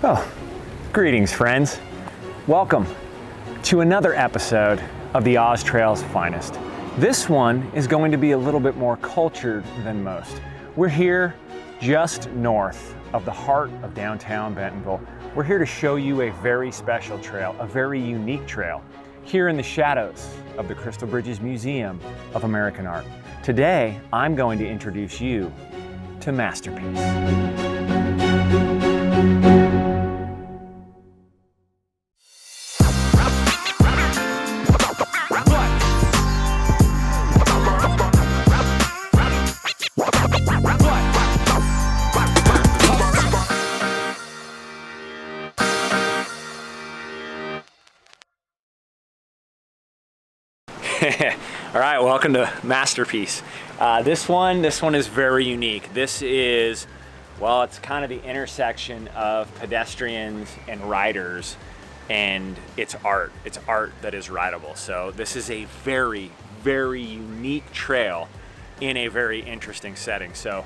Oh, greetings friends. Welcome to another episode of the Oz Trail's finest. This one is going to be a little bit more cultured than most. We're here just north of the heart of downtown Bentonville. We're here to show you a very special trail, a very unique trail, here in the shadows of the Crystal Bridges Museum of American Art. Today, I'm going to introduce you to Masterpiece. All right, welcome to Masterpiece. This one is very unique. This is, well, it's kind of the intersection of pedestrians and riders, and it's art. It's art that is rideable. So this is a very, very unique trail in a very interesting setting. So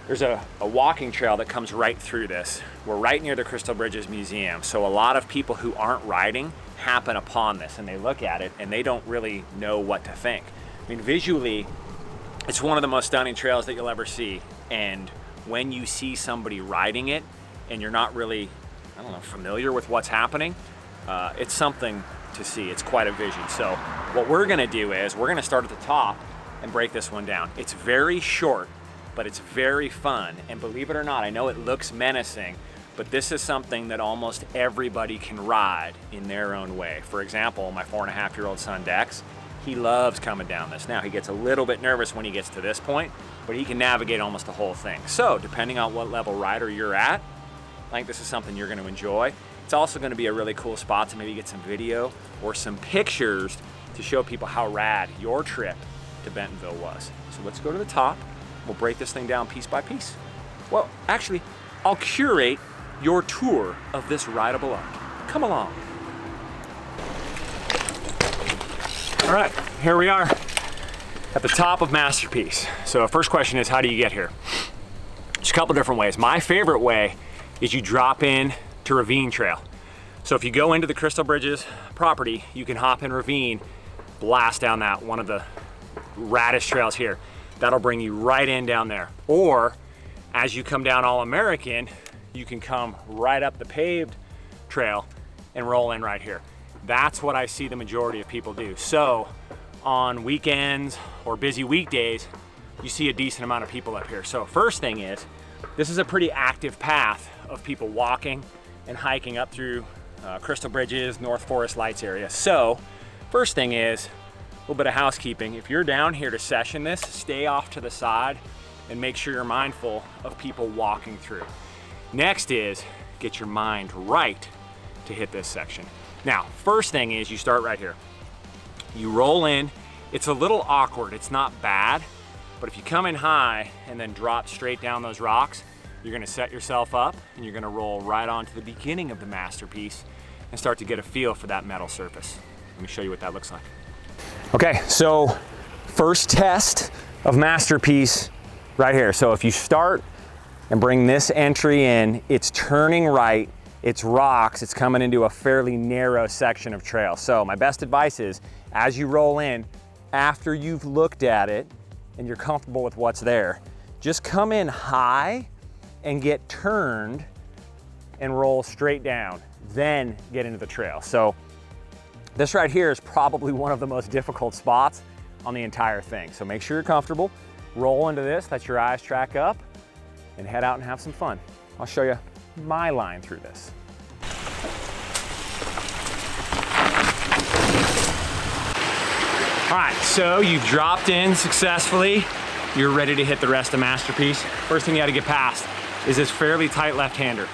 there's a walking trail that comes right through this. We're right near the Crystal Bridges Museum. So a lot of people who aren't riding happen upon this and they look at it and they don't really know what to think. I mean, visually, it's one of the most stunning trails that you'll ever see. And when you see somebody riding it and you're not really, I don't know, familiar with what's happening, it's something to see. It's quite a vision. So what we're gonna do is we're gonna start at the top and break this one down. It's very short, but it's very fun. And believe it or not, I know it looks menacing, but this is something that almost everybody can ride in their own way. For example, my 4.5-year-old son Dex, he loves coming down this. Now he gets a little bit nervous when he gets to this point, but he can navigate almost the whole thing. So depending on what level rider you're at, I think this is something you're gonna enjoy. It's also gonna be a really cool spot to maybe get some video or some pictures to show people how rad your trip to Bentonville was. So let's go to the top. We'll break this thing down piece by piece. Well, actually, I'll curate your tour of this rideable art. Come along. All right, here we are at the top of Masterpiece. So first question is, how do you get here? Just a couple different ways. My favorite way is you drop in to Ravine Trail. So if you go into the Crystal Bridges property, you can hop in Ravine, blast down that, one of the raddest trails here. That'll bring you right in down there. Or as you come down All American, you can come right up the paved trail and roll in right here. That's what I see the majority of people do. So on weekends or busy weekdays, you see a decent amount of people up here. So first thing is, this is a pretty active path of people walking and hiking up through Crystal Bridges, North Forest Lights area. So first thing is, a little bit of housekeeping. If you're down here to session this, stay off to the side and make sure you're mindful of people walking through. Next is, get your mind right to hit this section. Now, first thing is you start right here. You roll in. It's a little awkward. It's not bad, but if you come in high and then drop straight down those rocks, you're gonna set yourself up and you're gonna roll right onto the beginning of the Masterpiece and start to get a feel for that metal surface. Let me show you what that looks like. Okay, so first test of Masterpiece right here. So if you start and bring this entry in, it's turning right, it's rocks, it's coming into a fairly narrow section of trail. So my best advice is, as you roll in, after you've looked at it and you're comfortable with what's there, just come in high and get turned and roll straight down, then get into the trail. So this right here is probably one of the most difficult spots on the entire thing. So make sure you're comfortable, roll into this, let your eyes track up, and head out and have some fun. I'll show you my line through this. All right, so you've dropped in successfully. You're ready to hit the rest of Masterpiece. First thing you gotta get past is this fairly tight left-hander.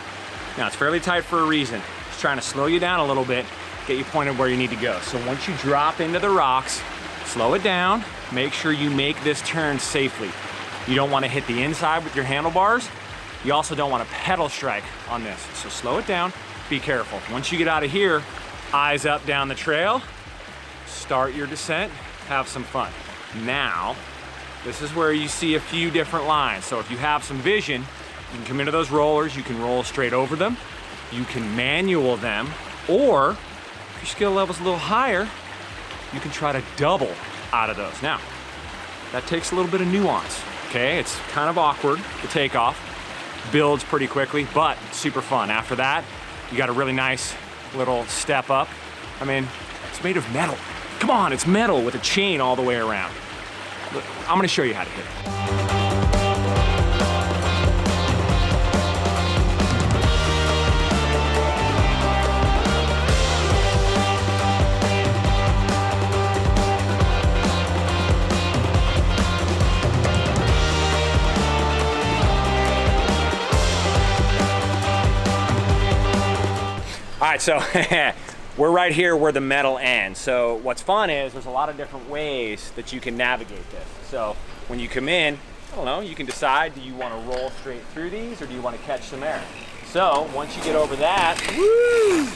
Now it's fairly tight for a reason. It's trying to slow you down a little bit, get you pointed where you need to go. So once you drop into the rocks, slow it down, make sure you make this turn safely. You don't want to hit the inside with your handlebars. You also don't want to pedal strike on this. So slow it down, be careful. Once you get out of here, eyes up down the trail, start your descent, have some fun. Now, this is where you see a few different lines. So if you have some vision, You can come into those rollers, you can roll straight over them, you can manual them, or if your skill level's a little higher, you can try to double out of those. Now, that takes a little bit of nuance, okay? It's kind of awkward, the takeoff, builds pretty quickly, but super fun. After that, you got a really nice little step up. I mean, it's made of metal. Come on, it's metal with a chain all the way around. Look, I'm gonna show you how to hit it. All right, so we're right here where the metal ends. So what's fun is there's a lot of different ways that you can navigate this. So when you come in, I don't know, you can decide, do you want to roll straight through these or do you want to catch some air? So once you get over that, woo,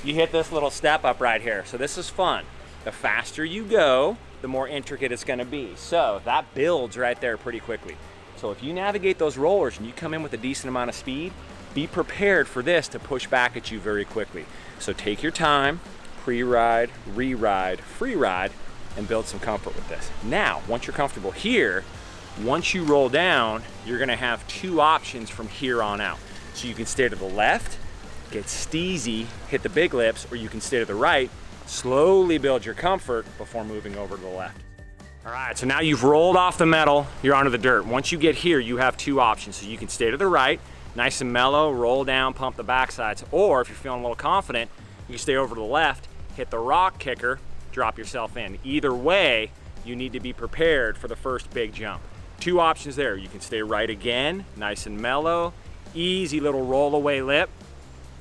you hit this little step up right here. So this is fun. The faster you go, the more intricate it's going to be. So that builds right there pretty quickly. So if you navigate those rollers and you come in with a decent amount of speed, be prepared for this to push back at you very quickly. So take your time, pre-ride, re-ride, free ride, and build some comfort with this. Now, once you're comfortable here, once you roll down, you're gonna have two options from here on out. So you can stay to the left, get steezy, hit the big lips, or you can stay to the right, slowly build your comfort before moving over to the left. All right, so now you've rolled off the metal, you're onto the dirt. Once you get here, you have two options. So you can stay to the right, nice and mellow, roll down, pump the backsides, or if you're feeling a little confident, you stay over to the left, hit the rock kicker, drop yourself in. Either way, you need to be prepared for the first big jump. Two options there. You can stay right again, nice and mellow, easy little roll away lip.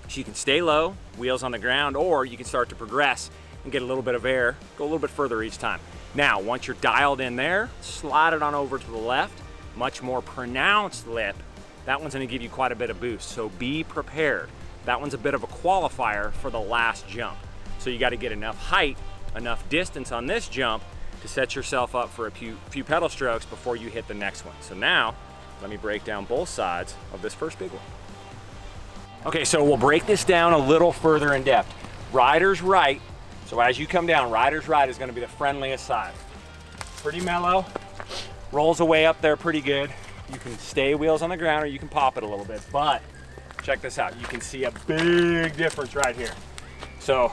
So you can stay low, wheels on the ground, or you can start to progress and get a little bit of air, go a little bit further each time. Now, once you're dialed in there, slide it on over to the left, much more pronounced lip. That one's gonna give you quite a bit of boost, so be prepared. That one's a bit of a qualifier for the last jump. So you gotta get enough height, enough distance on this jump to set yourself up for a few pedal strokes before you hit the next one. So now, let me break down both sides of this first big one. Okay, so we'll break this down a little further in depth. Rider's right, so as you come down, rider's right is gonna be the friendliest side. Pretty mellow, rolls away up there pretty good. You can stay wheels on the ground or you can pop it a little bit, but check this out. You can see a big difference right here. So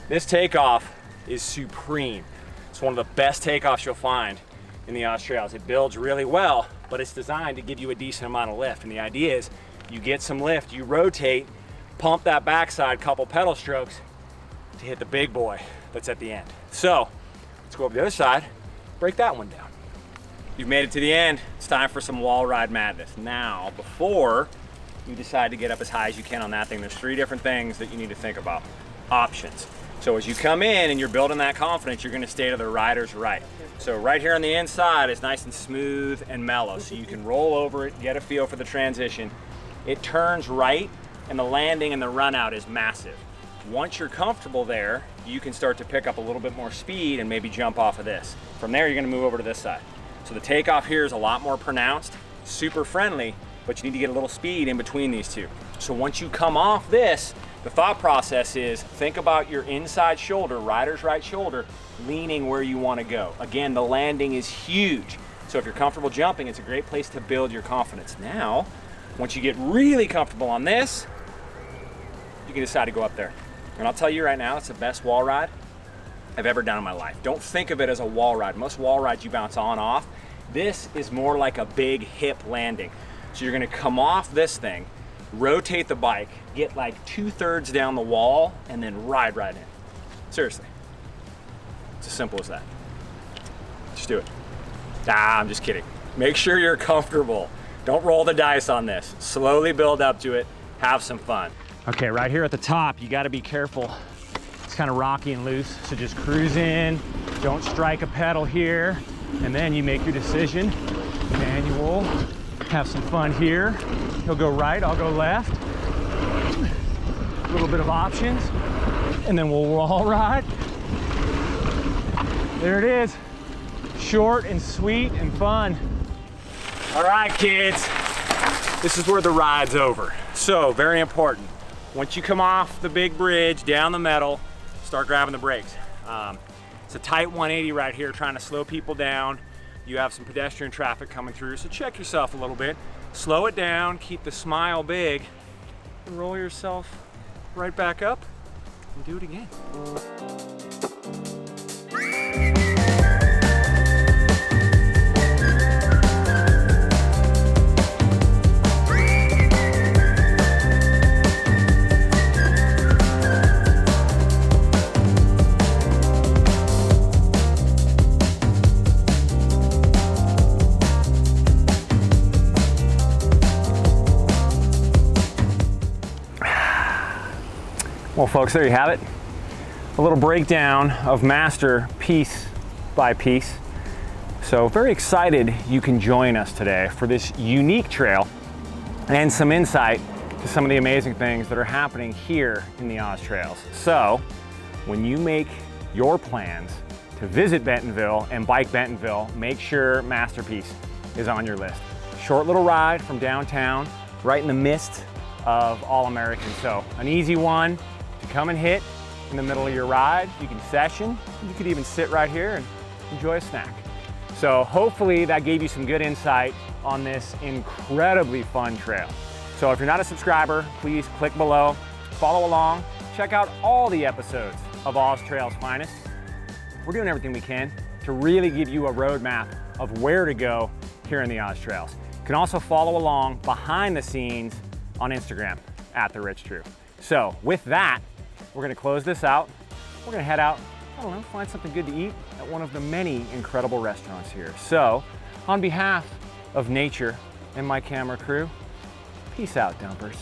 this takeoff is supreme. It's one of the best takeoffs you'll find in the Australians. It builds really well, but it's designed to give you a decent amount of lift. And the idea is you get some lift, you rotate, pump that backside, couple pedal strokes to hit the big boy that's at the end. So let's go over the other side, break that one down. You've made it to the end. It's time for some wall ride madness. Now, before you decide to get up as high as you can on that thing, there's three different things that you need to think about. Options. So as you come in and you're building that confidence, you're gonna stay to the rider's right. So right here on the inside is nice and smooth and mellow. So you can roll over it, get a feel for the transition. It turns right and the landing and the run out is massive. Once you're comfortable there, you can start to pick up a little bit more speed and maybe jump off of this. From there, you're gonna move over to this side. So the takeoff here is a lot more pronounced, super friendly, but you need to get a little speed in between these two. So once you come off this, the thought process is think about your inside shoulder, rider's right shoulder, leaning where you want to go. Again, the landing is huge. So if you're comfortable jumping, it's a great place to build your confidence. Now, once you get really comfortable on this, you can decide to go up there. And I'll tell you right now, it's the best wall ride I've ever done in my life. Don't think of it as a wall ride. Most wall rides you bounce on off. This is more like a big hip landing. So you're gonna come off this thing, rotate the bike, get like 2/3 down the wall, and then ride right in. Seriously. It's as simple as that. Just do it. I'm just kidding. Make sure you're comfortable. Don't roll the dice on this. Slowly build up to it, have some fun. Okay, right here at the top, you gotta be careful. It's kind of rocky and loose, so just cruise in, don't strike a pedal here, and then you make your decision. Manual, have some fun here. He'll go right, I'll go left. A little bit of options, and then we'll wall ride. There it is. Short and sweet and fun. All right, kids. this is where the ride's over. So, very important. Once you come off the big bridge, down the metal, start grabbing the brakes. It's a tight 180 right here, trying to slow people down. You have some pedestrian traffic coming through, so check yourself a little bit. Slow it down, keep the smile big, and roll yourself right back up and do it again. Well, folks, there you have it. A little breakdown of Master piece by piece. So very excited you can join us today for this unique trail and some insight to some of the amazing things that are happening here in the Oz Trails. So when you make your plans to visit Bentonville and bike Bentonville, make sure Masterpiece is on your list. Short little ride from downtown, right in the midst of All-American. So an easy one to come and hit in the middle of your ride. You can session, you could even sit right here and enjoy a snack. So hopefully that gave you some good insight on this incredibly fun trail. So if you're not a subscriber, please click below, follow along, check out all the episodes of Oz Trails Finest. We're doing everything we can to really give you a roadmap of where to go here in the Oz Trails. You can also follow along behind the scenes on Instagram @TheRichTrue. So with that, we're gonna close this out. We're gonna head out, I don't know, find something good to eat at one of the many incredible restaurants here. So on behalf of nature and my camera crew, peace out, dumpers.